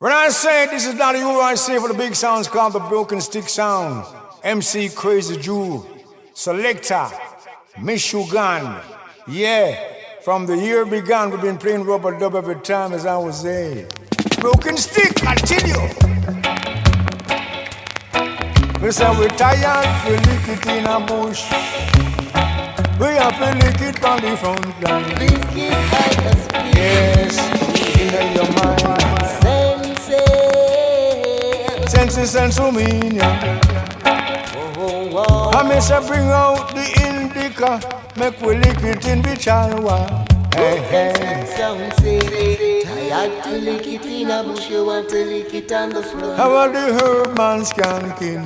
When I say this is not you, I say for the big sounds called the Broken Stick Sound. MC Crazy Jew, Selector, Michigan. Yeah, from the year began, we've been playing rubber dub every time, as I was saying. Broken Stick, I tell you. We say we're tired, we lick it in a bush. We have to lick it on the front line. Please keep us please. Yes, in your mind. Sense, I miss a bring out the indica, make we lick it in the chalwa. Hey, hey. Sound say, tired to lick it in a bush, you want to lick it on the floor. How are the herb man skanking?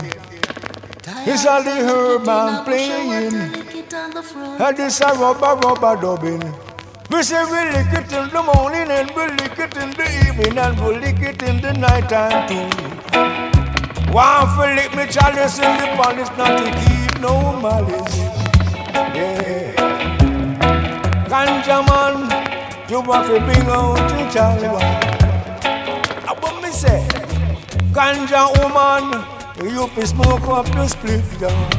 It's all the herb man playing. And this a rubber dubbing. We say we lick it in the morning and we lick it in the evening and we lick it in the night time too. One for lick me chalice in the polish, not to keep no malice. Yeah. Ganja man, you want to bring out your child. What me say? Ganja woman, you be smoke up your spliff down.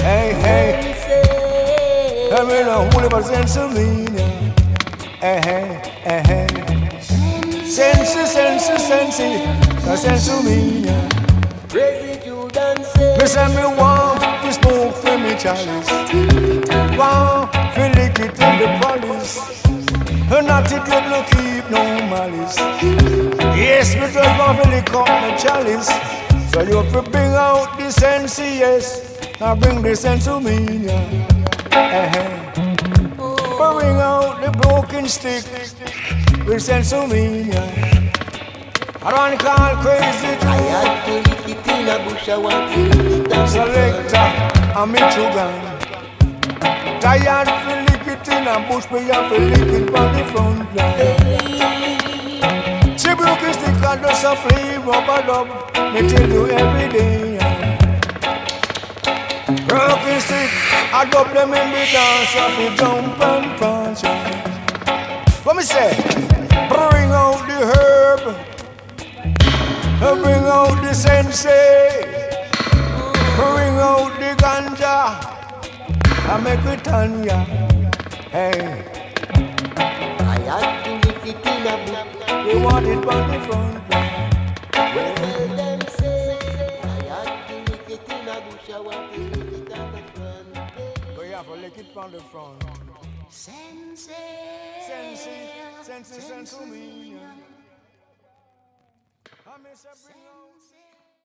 Hey, hey. I mean, a whole of a sense of meaning. Hey, hey, hey. Sense, a sense of meaning. Me say me want to smoke for me chalice. Want to lick it in the police. And not it let no keep no malice. Yes, me just want to lick up my chalice. So you have to bring out the sense, yes. Now bring the sense of meaning. Bring out the broken stick with sense of meaning. I don't call crazy I had to lick it in a bush, I want to lick it on the Selector, I'm Michigan. Tired to lick it in a bush, but you have to lick it on the front line. She broken stick and does a play rubber dub. Me tell you every day. Broken stick, I dub them in the dance, I fi jump and punch. What me say? Bring out the herb, bring out the sensei, bring out the ganja, I make it Tanya. Hey, I had to lick it in a bush. we want it on the front line. Well, them say, I had to lick it in a bush, I want to lick it on the front. We have to lick it on the front. Sense, Sense, me. I miss a bring out.